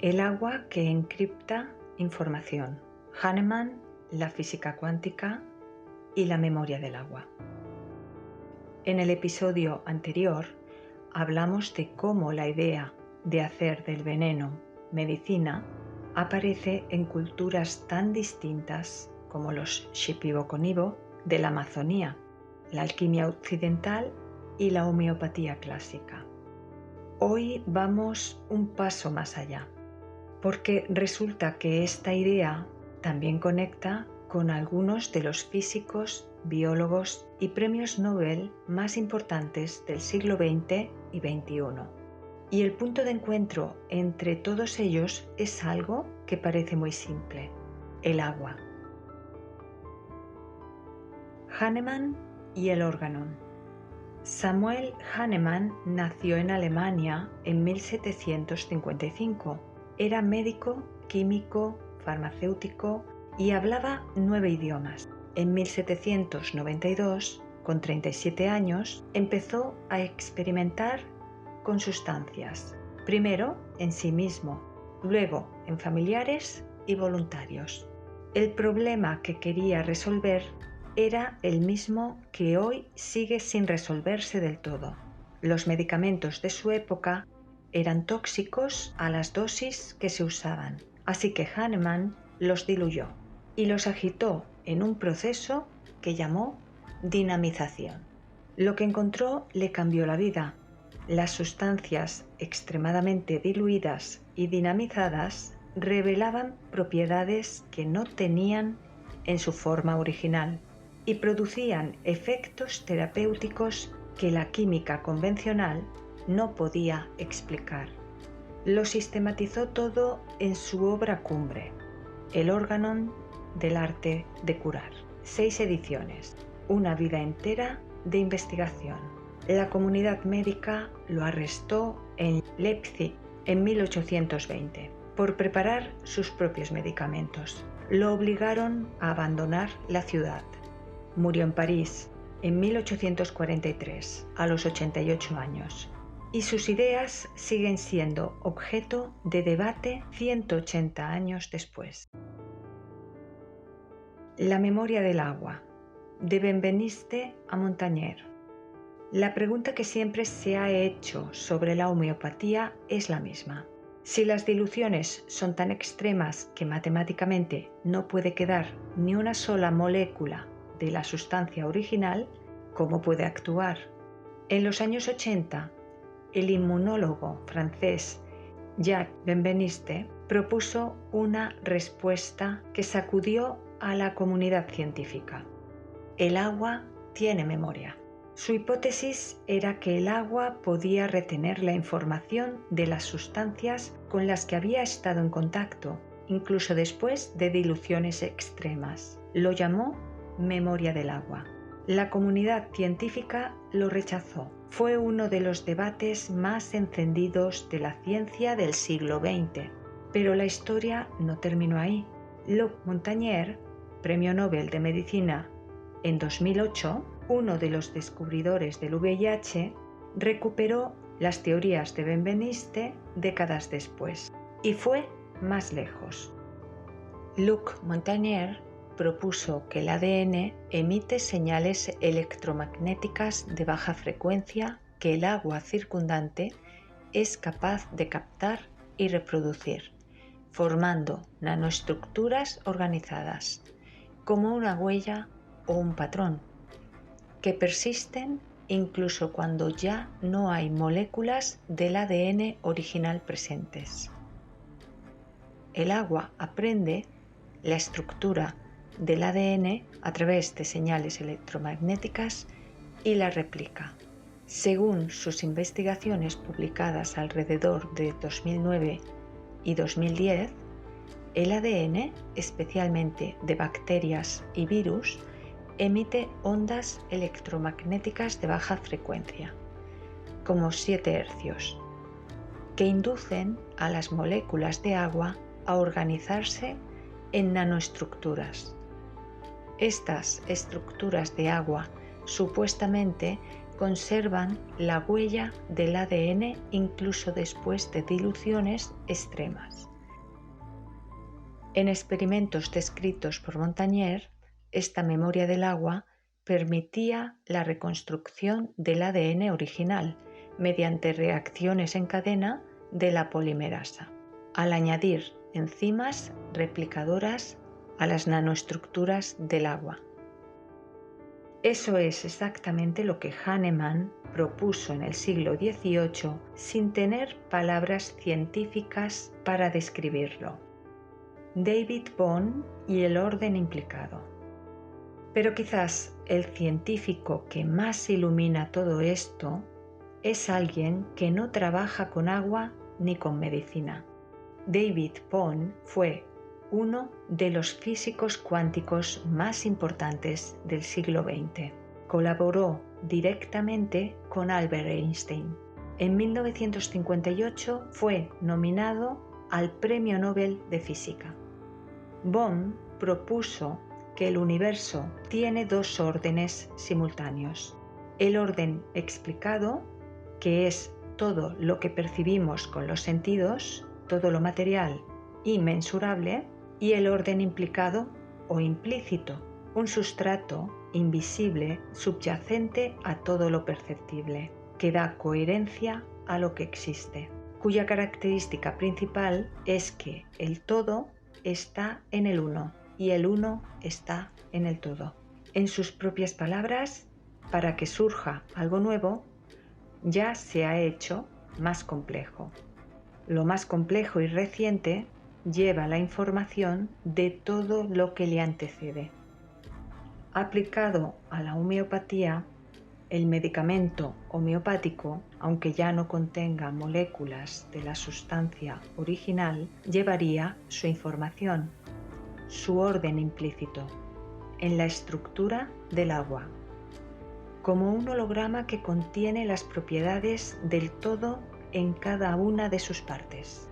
El agua que encripta información. Hahnemann, la física cuántica y la memoria del agua. En el episodio anterior hablamos de cómo la idea de hacer del veneno medicina aparece en culturas tan distintas como los Shipibo-Konibo de la Amazonía, la alquimia occidental y la homeopatía clásica. Hoy vamos un paso más allá, porque resulta que esta idea también conecta con algunos de los físicos, biólogos y premios Nobel más importantes del siglo XX y XXI. Y el punto de encuentro entre todos ellos es algo que parece muy simple: el agua. Hahnemann y el órganon. Samuel Hahnemann nació en Alemania en 1755. Era médico, químico, farmacéutico y hablaba 9 idiomas. En 1792, con 37 años, empezó a experimentar con sustancias, primero en sí mismo, luego en familiares y voluntarios. El problema que quería resolver era el mismo que hoy sigue sin resolverse del todo. Los medicamentos de su época eran tóxicos a las dosis que se usaban, así que Hahnemann los diluyó y los agitó en un proceso que llamó dinamización. Lo que encontró le cambió la vida. Las sustancias extremadamente diluidas y dinamizadas revelaban propiedades que no tenían en su forma original y producían efectos terapéuticos que la química convencional no podía explicar. Lo sistematizó todo en su obra cumbre, El órganon del arte de curar. 6 ediciones, una vida entera de investigación. La comunidad médica lo arrestó en Leipzig en 1820 por preparar sus propios medicamentos. Lo obligaron a abandonar la ciudad. Murió en París en 1843, a los 88 años. Y sus ideas siguen siendo objeto de debate 180 años después. La memoria del agua, de Benveniste a Montagnier. La pregunta que siempre se ha hecho sobre la homeopatía es la misma. Si las diluciones son tan extremas que matemáticamente no puede quedar ni una sola molécula de la sustancia original, ¿cómo puede actuar? En los años 80, el inmunólogo francés Jacques Benveniste propuso una respuesta que sacudió a la comunidad científica. El agua tiene memoria. Su hipótesis era que el agua podía retener la información de las sustancias con las que había estado en contacto, incluso después de diluciones extremas. Lo llamó memoria del agua. La comunidad científica lo rechazó. Fue uno de los debates más encendidos de la ciencia del siglo XX. Pero la historia no terminó ahí. Luc Montagnier, Premio Nobel de Medicina en 2008, uno de los descubridores del VIH, recuperó las teorías de Benveniste décadas después y fue más lejos. Luc Montagnier propuso que el ADN emite señales electromagnéticas de baja frecuencia que el agua circundante es capaz de captar y reproducir, formando nanoestructuras organizadas, como una huella o un patrón, que persisten incluso cuando ya no hay moléculas del ADN original presentes. El agua aprende la estructura del ADN a través de señales electromagnéticas y la replica. Según sus investigaciones publicadas alrededor de 2009 y 2010, el ADN, especialmente de bacterias y virus, emite ondas electromagnéticas de baja frecuencia, como 7 Hz, que inducen a las moléculas de agua a organizarse en nanoestructuras. Estas estructuras de agua supuestamente conservan la huella del ADN incluso después de diluciones extremas. En experimentos descritos por Montagnier, esta memoria del agua permitía la reconstrucción del ADN original mediante reacciones en cadena de la polimerasa, al añadir enzimas replicadoras a las nanoestructuras del agua. Eso es exactamente lo que Hahnemann propuso en el siglo XVIII sin tener palabras científicas para describirlo. David Bohm y el orden implicado. Pero quizás el científico que más ilumina todo esto es alguien que no trabaja con agua ni con medicina. David Bohm fue uno de los físicos cuánticos más importantes del siglo XX. Colaboró directamente con Albert Einstein. En 1958 fue nominado al Premio Nobel de Física. Bohm propuso que el universo tiene dos órdenes simultáneos. El orden explicado, que es todo lo que percibimos con los sentidos, todo lo material y mensurable, y el orden implicado o implícito, un sustrato invisible subyacente a todo lo perceptible, que da coherencia a lo que existe, cuya característica principal es que el todo está en el uno y el uno está en el todo. En sus propias palabras, para que surja algo nuevo, ya se ha hecho más complejo. Lo más complejo y reciente lleva la información de todo lo que le antecede. Aplicado a la homeopatía, el medicamento homeopático, aunque ya no contenga moléculas de la sustancia original, llevaría su información, su orden implícito, en la estructura del agua, como un holograma que contiene las propiedades del todo en cada una de sus partes.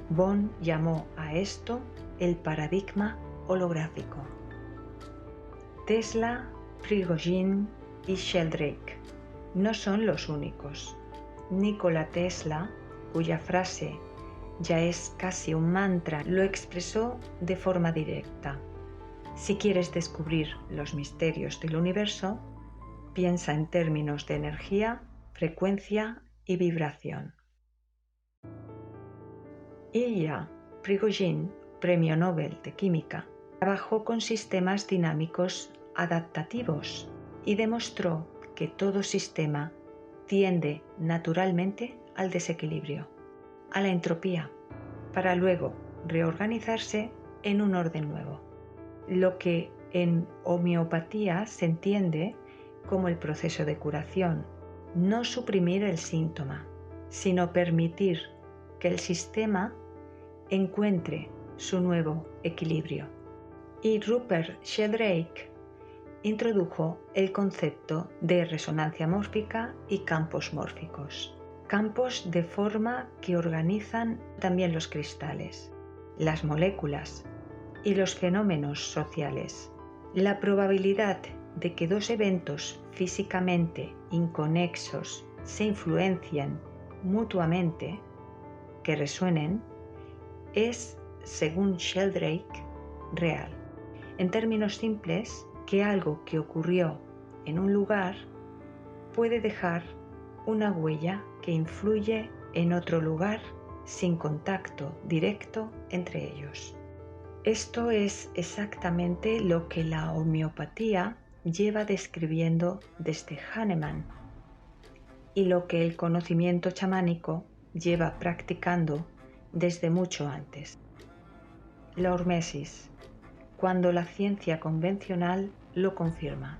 Bohm llamó a esto el paradigma holográfico. Tesla, Prigogine y Sheldrake no son los únicos. Nikola Tesla, cuya frase ya es casi un mantra, lo expresó de forma directa. Si quieres descubrir los misterios del universo, piensa en términos de energía, frecuencia y vibración. Ilya Prigogine, Premio Nobel de Química, trabajó con sistemas dinámicos adaptativos y demostró que todo sistema tiende naturalmente al desequilibrio, a la entropía, para luego reorganizarse en un orden nuevo. Lo que en homeopatía se entiende como el proceso de curación, no suprimir el síntoma, sino permitir que el sistema encuentre su nuevo equilibrio. Y Rupert Sheldrake introdujo el concepto de resonancia mórfica y campos mórficos, campos de forma que organizan también los cristales, las moléculas y los fenómenos sociales. La probabilidad de que dos eventos físicamente inconexos se influencien mutuamente, que resuenen, es, según Sheldrake, real. En términos simples, que algo que ocurrió en un lugar puede dejar una huella que influye en otro lugar sin contacto directo entre ellos. Esto es exactamente lo que la homeopatía lleva describiendo desde Hahnemann y lo que el conocimiento chamánico lleva practicando desde mucho antes. La hormesis, cuando la ciencia convencional lo confirma.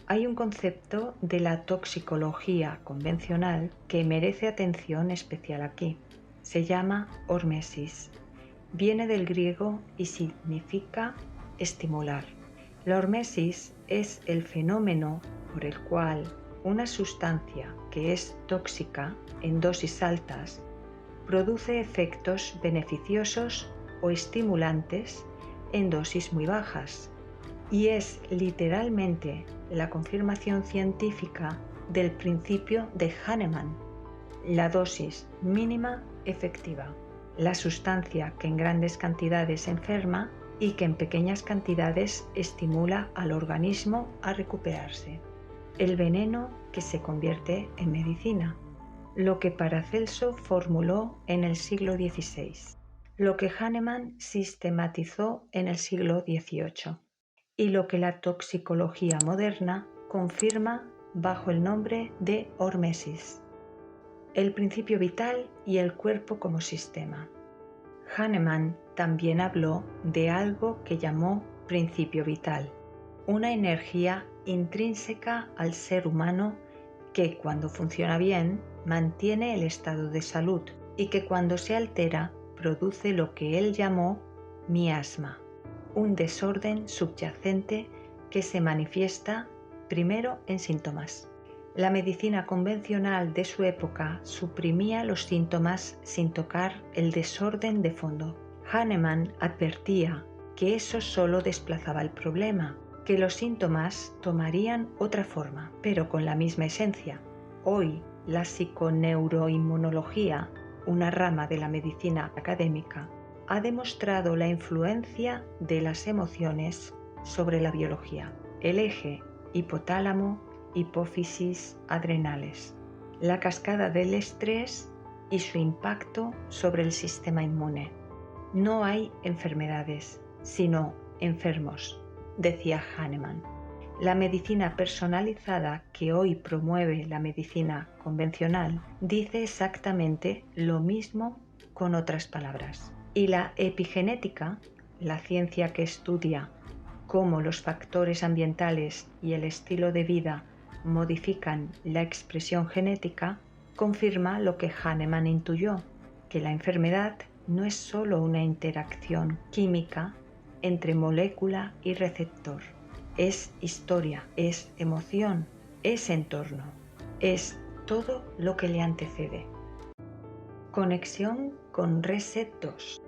Hay un concepto de la toxicología convencional que merece atención especial aquí. Se llama hormesis. Viene del griego y significa estimular. La hormesis es el fenómeno por el cual una sustancia que es tóxica en dosis altas produce efectos beneficiosos o estimulantes en dosis muy bajas, y es literalmente la confirmación científica del principio de Hahnemann, la dosis mínima efectiva. la sustancia que en grandes cantidades enferma y que en pequeñas cantidades estimula al organismo a recuperarse. El veneno que se convierte en medicina, lo que Paracelso formuló en el siglo XVI, lo que Hahnemann sistematizó en el siglo XVIII y lo que la toxicología moderna confirma bajo el nombre de hormesis, el principio vital y el cuerpo como sistema. Hahnemann también habló de algo que llamó principio vital, una energía intrínseca al ser humano que cuando funciona bien mantiene el estado de salud y que cuando se altera produce lo que él llamó miasma, un desorden subyacente que se manifiesta primero en síntomas. La medicina convencional de su época suprimía los síntomas sin tocar el desorden de fondo. Hahnemann advertía que eso solo desplazaba el problema, que los síntomas tomarían otra forma, pero con la misma esencia. Hoy, la psiconeuroinmunología, una rama de la medicina académica, ha demostrado la influencia de las emociones sobre la biología. El eje hipotálamo, hipófisis, adrenales, la cascada del estrés y su impacto sobre el sistema inmune. No hay enfermedades, sino enfermos, decía Hahnemann. La medicina personalizada que hoy promueve la medicina convencional dice exactamente lo mismo con otras palabras. Y la epigenética, la ciencia que estudia cómo los factores ambientales y el estilo de vida modifican la expresión genética, confirma lo que Hahnemann intuyó, que la enfermedad no es solo una interacción química entre molécula y receptor. Es historia, es emoción, es entorno, es todo lo que le antecede. Conexión con Reset 2.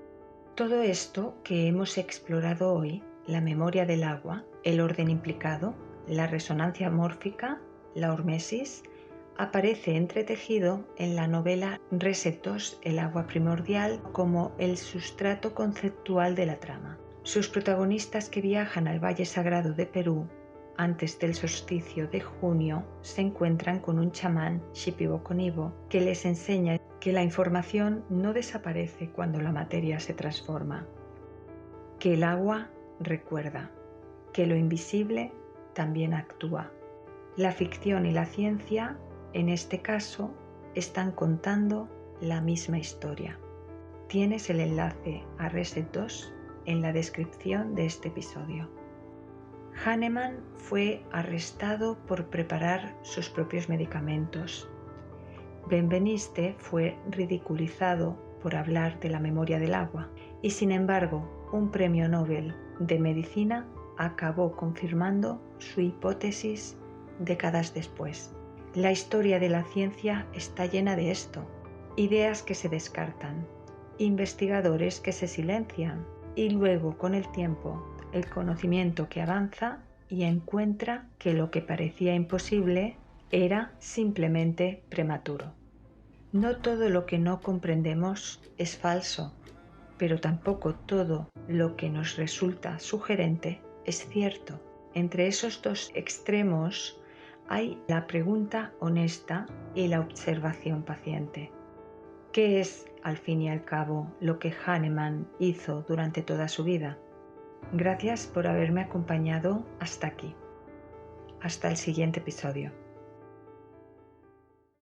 Todo esto que hemos explorado hoy, la memoria del agua, el orden implicado, la resonancia mórfica, la hormesis, aparece entretejido en la novela Reset 2, el agua primordial, como el sustrato conceptual de la trama. Sus protagonistas que viajan al Valle Sagrado de Perú antes del solsticio de junio se encuentran con un chamán Shipibo-Konibo que les enseña que la información no desaparece cuando la materia se transforma, que el agua recuerda, que lo invisible también actúa. La ficción y la ciencia, en este caso, están contando la misma historia. Tienes el enlace a Reset 2 en la descripción de este episodio. Hahnemann fue arrestado por preparar sus propios medicamentos. Benveniste fue ridiculizado por hablar de la memoria del agua y, sin embargo, un premio Nobel de Medicina acabó confirmando su hipótesis décadas después. La historia de la ciencia está llena de esto: ideas que se descartan, investigadores que se silencian y luego, con el tiempo, el conocimiento que avanza y encuentra que lo que parecía imposible era simplemente prematuro. No todo lo que no comprendemos es falso, pero tampoco todo lo que nos resulta sugerente es cierto. Entre esos dos extremos hay la pregunta honesta y la observación paciente. ¿Qué es, al fin y al cabo, lo que Hahnemann hizo durante toda su vida? Gracias por haberme acompañado hasta aquí. Hasta el siguiente episodio.